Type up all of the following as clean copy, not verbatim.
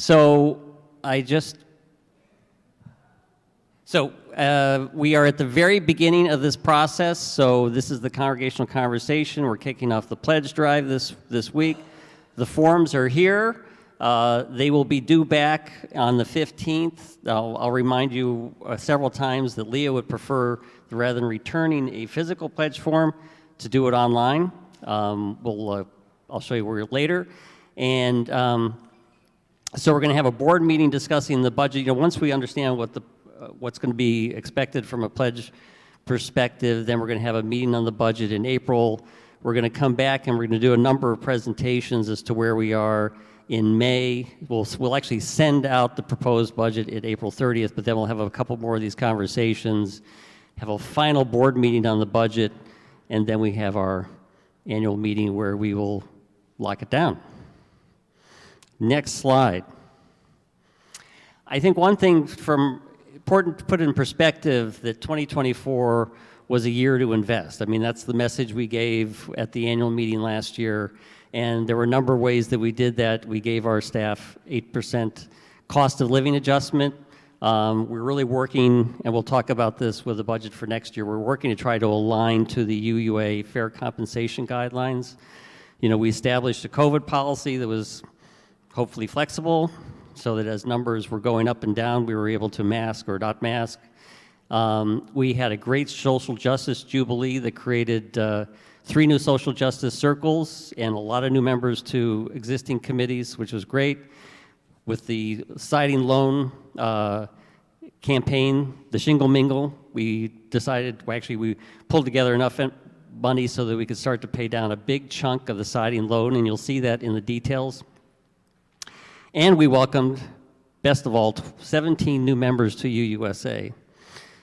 So we are at the very beginning of this process. So this is the Congregational Conversation. We're kicking off the pledge drive this week. The forms are here. They will be due back on the 15th. I'll remind you several times that Leah would prefer, rather than returning a physical pledge form, to do it online. I'll show you where later. And so we're going to have a board meeting discussing the budget. Once we understand what's going to be expected from a pledge perspective, then we're going to have a meeting on the budget in April. We're going to come back and we're going to do a number of presentations as to where we are in May. We'll actually send out the proposed budget at April 30th, but then we'll have a couple more of these conversations, have a final board meeting on the budget, and then we have our annual meeting where we will lock it down. Next slide. I think one thing important to put in perspective that 2024 was a year to invest. I mean, that's the message we gave at the annual meeting last year. And there were a number of ways that we did that. We gave our staff 8% cost of living adjustment. We're really working, and we'll talk about this with the budget for next year, we're working to try to align to the UUA fair compensation guidelines. We established a COVID policy that was hopefully flexible, so that as numbers were going up and down, we were able to mask or not mask. We had a great social justice jubilee that created 3 new social justice circles and a lot of new members to existing committees, which was great. With the siding loan campaign, the Shingle Mingle, we decided, we pulled together enough money so that we could start to pay down a big chunk of the siding loan, and you'll see that in the details. And we welcomed, best of all, 17 new members to UUSA.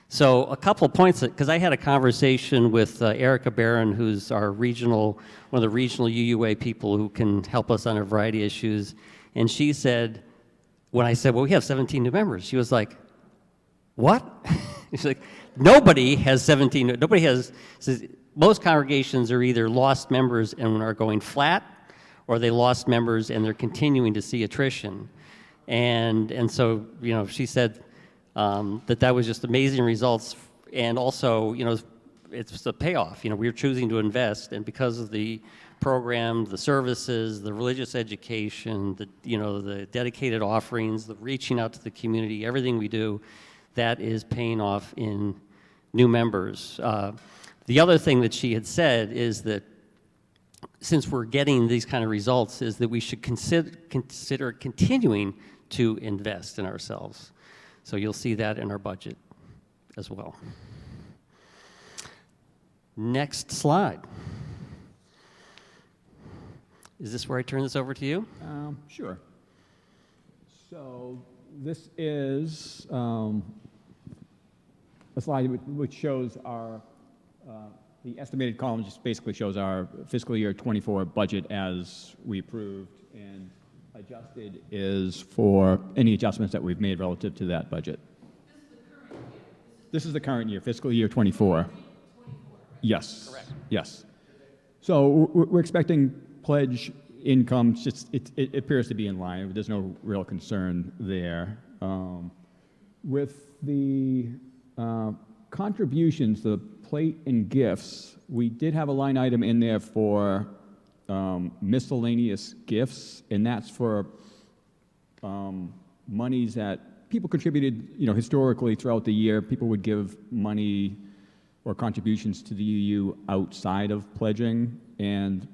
So a couple of points, because I had a conversation with Erica Barron, who's one of the regional UUA people who can help us on a variety of issues. And she said, when I said, well, we have 17 new members, she was like, what? She's like, nobody has 17, most congregations are either lost members and are going flat, or they lost members and they're continuing to see attrition. And so, she said, that was just amazing results, and also, it's a payoff. We're choosing to invest, and because of the program, the services, the religious education, the dedicated offerings, the reaching out to the community, everything we do, that is paying off in new members. The other thing that she had said is that since we're getting these kind of results, is that we should consider continuing to invest in ourselves. So you'll see that in our budget as well. Next slide. Is this where I turn this over to you? Sure. So this is a slide which shows our, the estimated column just basically shows our fiscal year 24 budget as we approved, and adjusted is for any adjustments that we've made relative to that budget. This is the current year, fiscal year 24. Yes. Correct. Yes. So we're expecting pledge income, it appears to be in line. There's no real concern there. With the contributions, the plate and gifts, we did have a line item in there for miscellaneous gifts, and that's for monies that people contributed, historically throughout the year. People would give money or contributions to the UU outside of pledging, and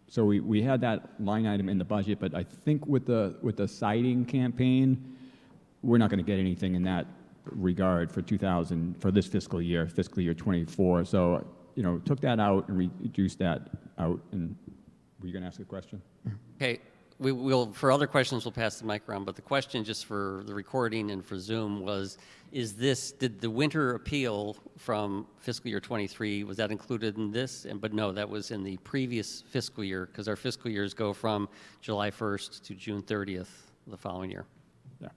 so we had that line item in the budget. But I think with the siding campaign, we're not going to get anything in that regard for this fiscal year 24. So took that out and reduced that out. And were you going to ask a question? Okay. We will, for other questions, we'll pass the mic around, but the question just for the recording and for Zoom was, did the winter appeal from fiscal year 23, was that included in this? But no, that was in the previous fiscal year, because our fiscal years go from July 1st to June 30th the following year. Yeah.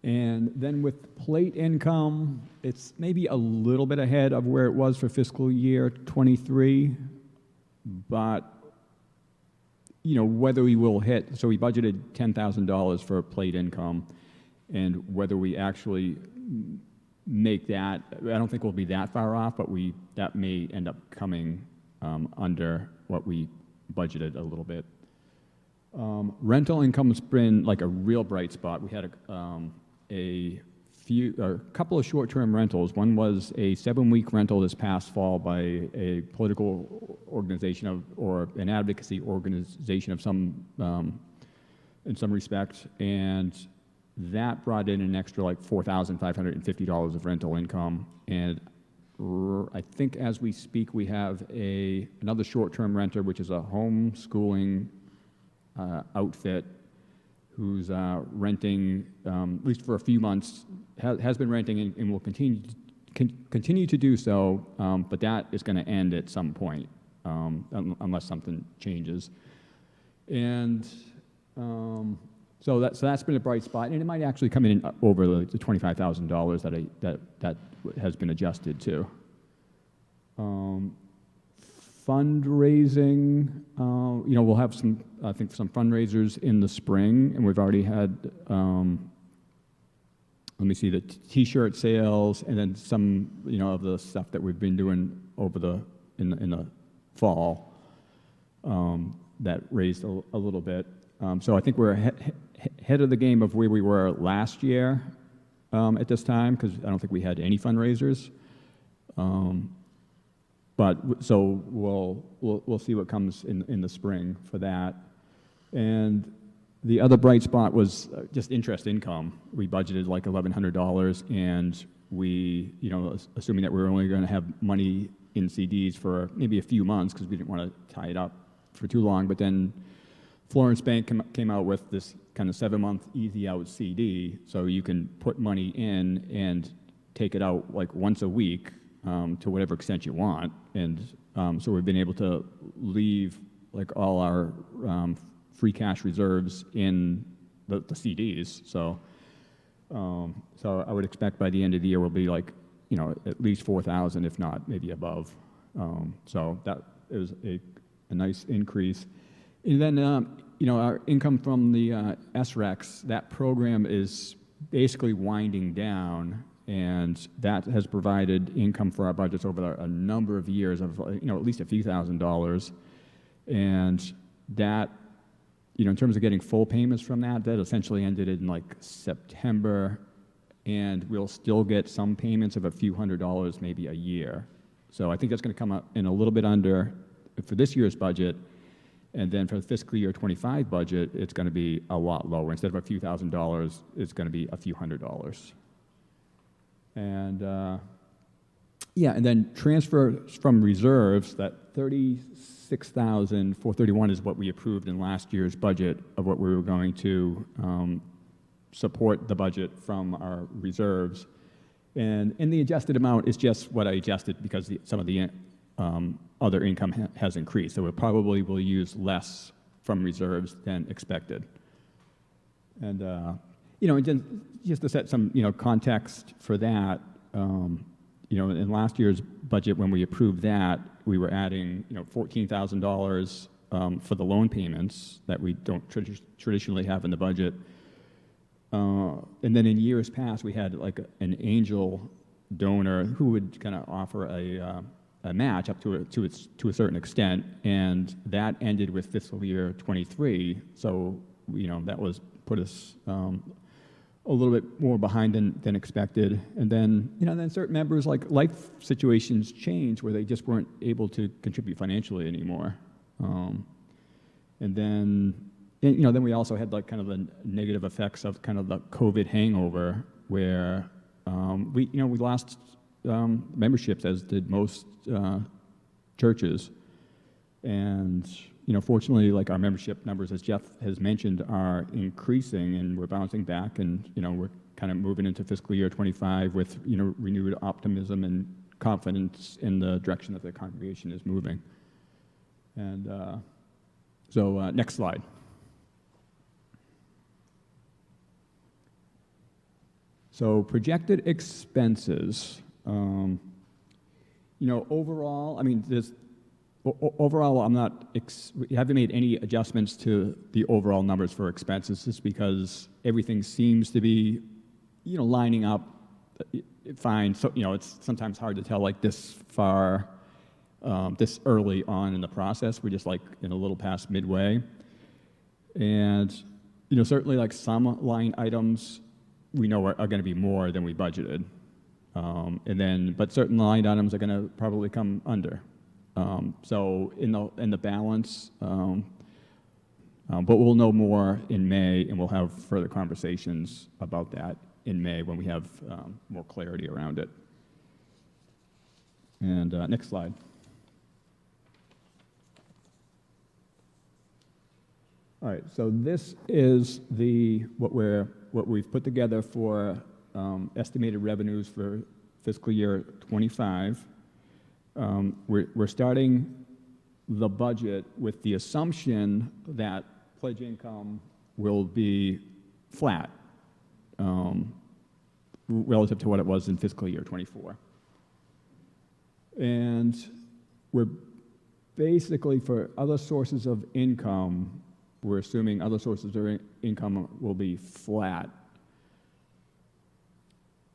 And then with plate income, it's maybe a little bit ahead of where it was for fiscal year 23, but whether we will hit, so we budgeted $10,000 for plate income, and whether we actually make that, I don't think we'll be that far off, but that may end up coming under what we budgeted a little bit. Rental income's been like a real bright spot. We had a couple of short-term rentals. One was a 7-week rental this past fall by a political organization or an advocacy organization of in some respects, and that brought in an extra like $4,550 of rental income. And I think as we speak, we have another short-term renter, which is a homeschooling outfit who's renting, at least for a few months, has been renting and will continue to do so, but that is going to end at some point, unless something changes. And so that's been a bright spot, and it might actually come in over the $25,000 that has been adjusted to. Fundraising, we'll have some fundraisers in the spring, and we've already had, let me see, the T-shirt sales, and then some, of the stuff that we've been doing in the fall that raised a little bit. So I think we're ahead of the game of where we were last year at this time, because I don't think we had any fundraisers. But so we'll see what comes in the spring for that. And the other bright spot was just interest income. We budgeted like $1,100, and we, assuming that we're only going to have money in CDs for maybe a few months because we didn't want to tie it up for too long. But then Florence Bank came out with this kind of 7-month easy out CD, so you can put money in and take it out like once a week to whatever extent you want. And so we've been able to leave like all our free cash reserves in the CDs. So I would expect by the end of the year we'll be like, at least 4,000, if not maybe above. So that is a nice increase. And then, our income from the SRECs, that program is basically winding down, and that has provided income for our budgets over a number of years of, at least a few $1,000s. And that, in terms of getting full payments from that essentially ended in like September, and we'll still get some payments of a few $100s maybe a year. So I think that's going to come up in a little bit under for this year's budget. And then for the fiscal year 25 budget, it's going to be a lot lower. Instead of a few $1,000s, it's going to be a few $100s. And and then transfers from reserves, that $36,431 is what we approved in last year's budget of what we were going to support the budget from our reserves. And the adjusted amount is just what I adjusted because some of the other income has increased. So we probably will use less from reserves than expected. And, just to set some, context for that, in last year's budget, when we approved that, we were adding, $14,000 for the loan payments that we don't traditionally have in the budget. And then in years past, we had like an angel donor who would kind of offer a match up to a certain extent, and that ended with fiscal year 23. So that put us a little bit more behind than expected. And then then certain members, like life situations changed where they just weren't able to contribute financially anymore. And then then we also had like kind of the negative effects of kind of the COVID hangover where we lost memberships, as did most churches. And fortunately, like our membership numbers, as Jeff has mentioned, are increasing, and we're bouncing back, and we're kind of moving into fiscal year 25 with renewed optimism and confidence in the direction that the congregation is moving. And so next slide. So projected expenses. Overall, I mean, Overall, we haven't made any adjustments to the overall numbers for expenses, just because everything seems to be, lining up fine. So, it's sometimes hard to tell like this far, this early on in the process. We're just like in a little past midway. And, certainly like some line items we know are going to be more than we budgeted. But certain line items are going to probably come under. So in the balance, but we'll know more in May, and we'll have further conversations about that in May when we have more clarity around it. And next slide. All right, so this is what we've put together for estimated revenues for fiscal year 25. We're starting the budget with the assumption that pledge income will be flat relative to what it was in fiscal year 24. And we're basically, for other sources of income, we're assuming other sources of income will be flat.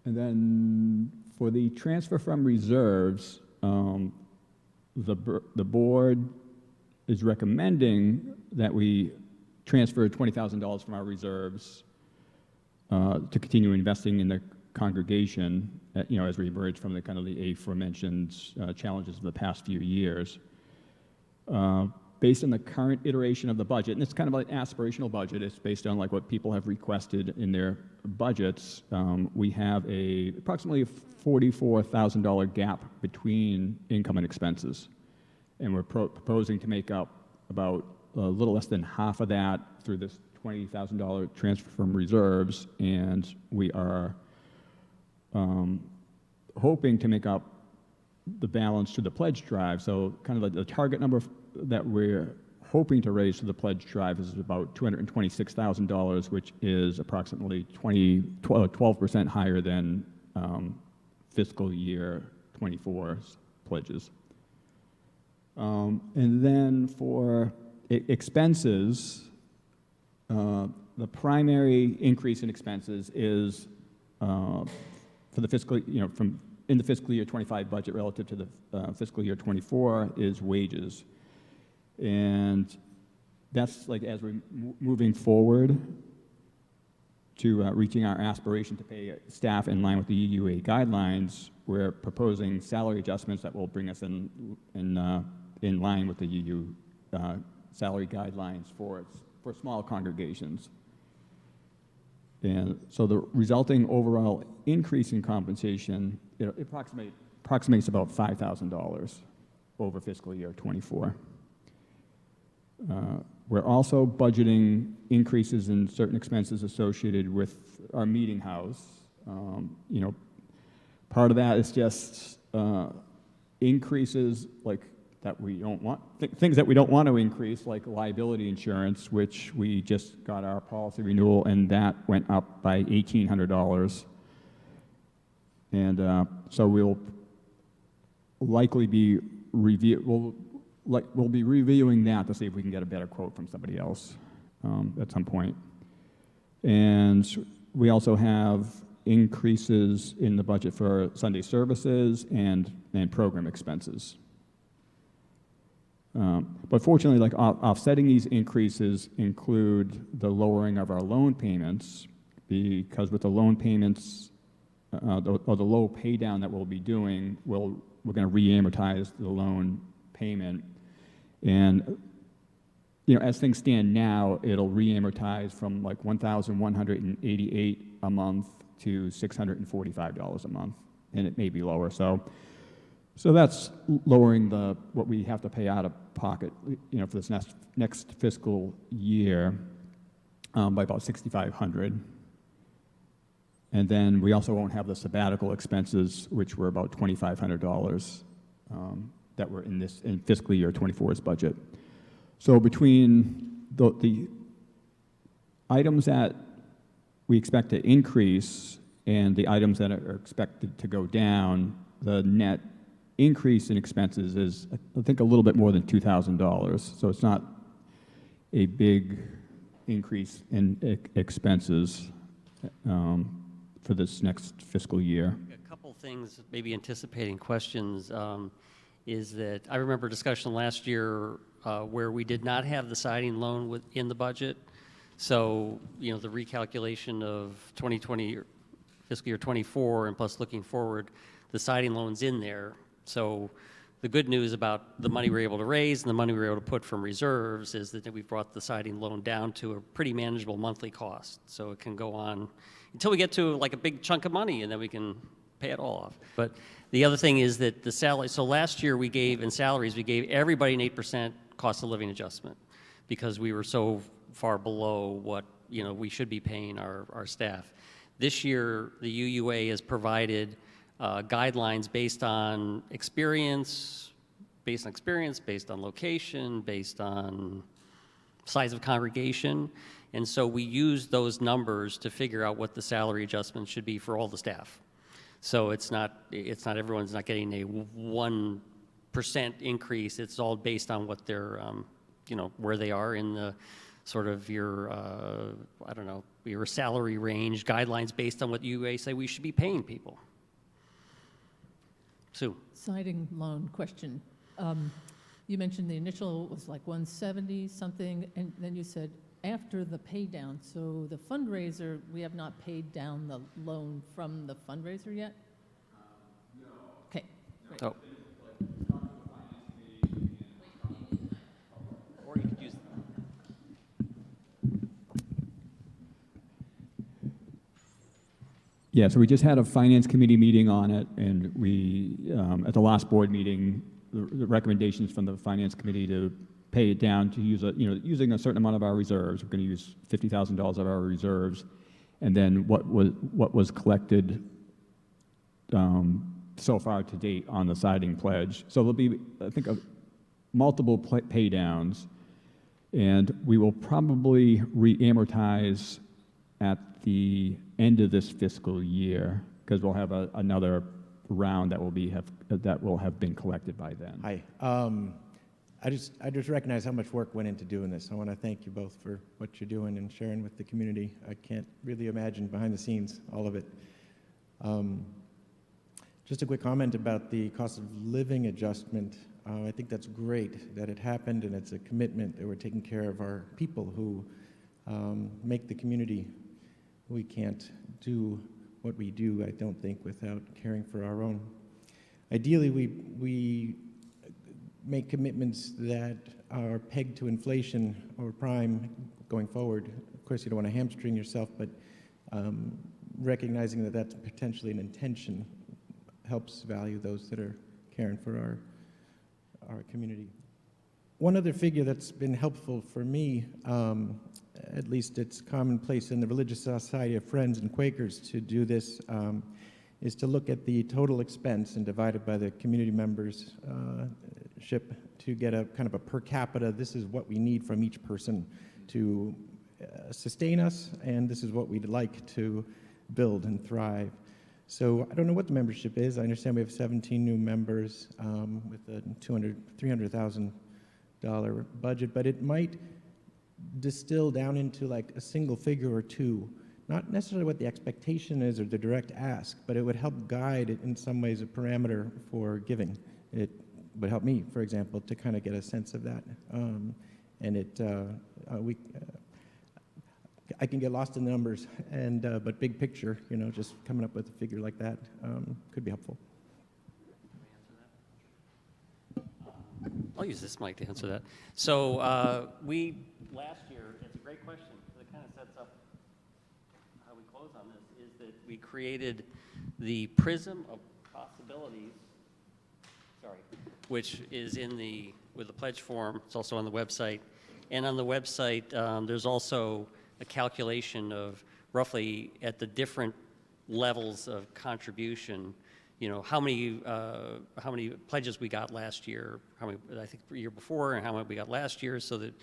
And then for the transfer from reserves, the board is recommending that we transfer $20,000 from our reserves to continue investing in the congregation, as we emerge from the aforementioned challenges of the past few years. Based on the current iteration of the budget, and it's kind of an aspirational budget, it's based on like what people have requested in their budgets, we have approximately a $44,000 gap between income and expenses. And we're proposing to make up about a little less than half of that through this $20,000 transfer from reserves, and we are hoping to make up the balance to the pledge drive. So kind of the target number that we're hoping to raise to the pledge drive is about $226,000, which is approximately 12% higher than fiscal year 24's pledges. And then for expenses, the primary increase in expenses is for the fiscal, in the fiscal year 25 budget relative to the fiscal year 24 is wages. And that's like as we're moving forward to reaching our aspiration to pay staff in line with the UUA guidelines, we're proposing salary adjustments that will bring us in line with the UU salary guidelines for small congregations. And so the resulting overall increase in compensation, it approximates about $5,000 over fiscal year 24. We're also budgeting increases in certain expenses associated with our meeting house. Part of that is just increases like that we don't want, things that we don't want to increase, like liability insurance, which we just got our policy renewal, and that went up by $1,800. And so we'll likely be we'll be reviewing that to see if we can get a better quote from somebody else at some point. And we also have increases in the budget for Sunday services and program expenses. But fortunately, like offsetting these increases include the lowering of our loan payments, because with the loan payments or the low pay down that we'll be doing, we're going to re-amortize the loan payment. And as things stand now, it'll re-amortize from like $1,188 a month to $645 a month, and it may be lower. So that's lowering what we have to pay out of pocket, for this next fiscal year by about $6,500. And then we also won't have the sabbatical expenses, which were about $2,500 that were in fiscal year 24's budget. So between the items that we expect to increase and the items that are expected to go down, the net increase in expenses is, I think, a little bit more than $2,000. So it's not a big increase in expenses for this next fiscal year. A couple things, maybe anticipating questions, is that I remember discussion last year where we did not have the siding loan in the budget. So, you know, the recalculation of 2020, fiscal year 24, and plus looking forward, the siding loan's in there. So the good news about the money we're able to raise and the money we're able to put from reserves is that we've brought the siding loan down to a pretty manageable monthly cost. So it can go on until we get to like a big chunk of money, and then we can pay it all off. But the other thing is that the salary, so last year we gave, in salaries, we gave everybody an 8% cost of living adjustment because we were so far below what, you know, we should be paying our staff. This year, the UUA has provided guidelines based on experience, based on location, based on size of congregation. And so we use those numbers to figure out what the salary adjustment should be for all the staff. So it's not everyone's not getting a 1% increase. It's all based on what they're, you know, where they are in the sort of your, I don't know, your salary range, guidelines based on what UUA say we should be paying people. Sue. Siding loan question. You mentioned the initial was like 170 something, and then you said after the pay down. So the fundraiser, we have not paid down the loan from the fundraiser yet? No. Okay. Great. Oh. Or you could use. Yeah, so we just had a finance committee meeting on it, and we, at the last board meeting, the recommendations from the finance committee to pay it down to use using a certain amount of our reserves. We're going to use $50,000 of our reserves, and then what was collected so far to date on the siding pledge. So there'll be, I think, multiple pay downs, and we will probably re-amortize at the end of this fiscal year because we'll have another round that will have been collected by then. Hi. I just recognize how much work went into doing this. I want to thank you both for what you're doing and sharing with the community. I can't really imagine behind the scenes all of it. Just a quick comment about the cost of living adjustment. I think that's great that it happened, and it's a commitment that we're taking care of our people who make the community. We can't do what we do, I don't think, without caring for our own. Ideally, we make commitments that are pegged to inflation or prime going forward. Of course, you don't want to hamstring yourself, but recognizing that that's potentially an intention helps value those that are caring for our community. One other figure that's been helpful for me, at least it's commonplace in the Religious Society of Friends and Quakers to do this, is to look at the total expense and divide it by the community members' ship to get a kind of a per capita, this is what we need from each person to sustain us, and this is what we'd like to build and thrive. So I don't know what the membership is. I understand we have 17 new members with a $300,000 budget, but it might distill down into like a single figure or two. Not necessarily what the expectation is or the direct ask, but it would help guide it in some ways a parameter for giving. It would help me, for example, to kind of get a sense of that. I can get lost in the numbers, but big picture, just coming up with a figure like that could be helpful. I'll use this mic to answer that. So last year, it's a great question because it kind of sets up how we close on this, is that we created the Prism of Possibilities, which is with the pledge form. It's also on the website. And on the website, there's also a calculation of roughly at the different levels of contribution, how many pledges we got last year, how many I think the year before, and how many we got last year, so that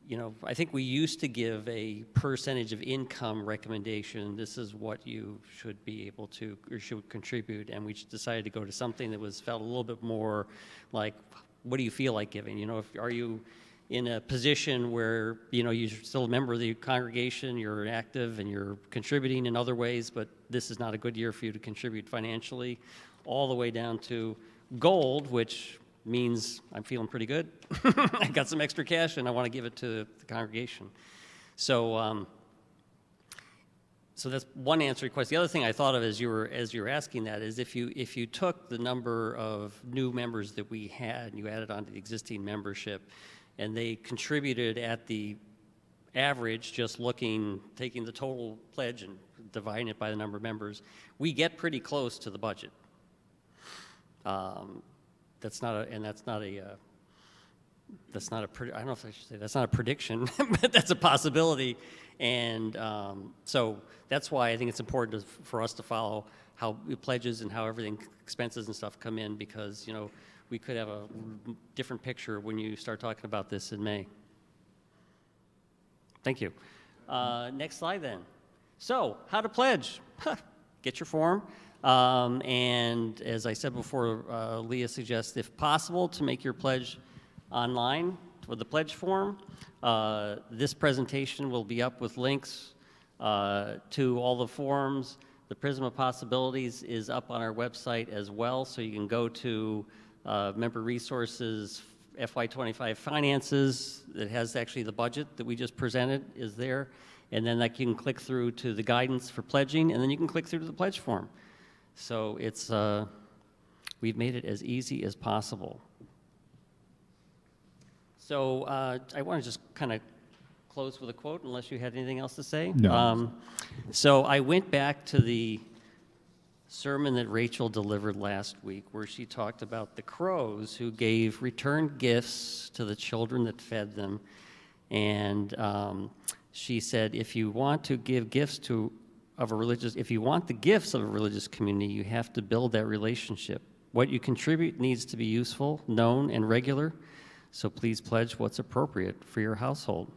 you know, I think we used to give a percentage of income recommendation. This is what you should be able to, or should contribute, and we decided to go to something that felt a little bit more like, what do you feel like giving? You know, are you in a position where, you know, you're still a member of the congregation, you're active and you're contributing in other ways, but this is not a good year for you to contribute financially, all the way down to gold, which means I'm feeling pretty good. I got some extra cash and I want to give it to the congregation. So, so that's one answer to your question. The other thing I thought of as you were asking that is if you took the number of new members that we had and you added on to the existing membership, and they contributed at the average, just taking the total pledge and dividing it by the number of members, we get pretty close to the budget. That's not a, I don't know if I should say, that's not a prediction, but that's a possibility. And so that's why I think it's important for us to follow how it pledges and how everything, expenses and stuff come in, because, you know, we could have a different picture when you start talking about this in May. Thank you. Next slide then. So, how to pledge? Get your form. And as I said before, Leah suggests, if possible, to make your pledge online with the pledge form. This presentation will be up with links to all the forms. The Prism of Possibilities is up on our website as well, so you can go to Member Resources FY25 Finances. It has actually the budget that we just presented is there, and then you can click through to the guidance for pledging, and then you can click through to the pledge form. So it's, we've made it as easy as possible. So I want to just kind of close with a quote, unless you had anything else to say. No. So I went back to the sermon that Rachel delivered last week, where she talked about the crows who gave returned gifts to the children that fed them. And she said, if you want to give gifts if you want the gifts of a religious community, you have to build that relationship. What you contribute needs to be useful, known, and regular. So please pledge what's appropriate for your household.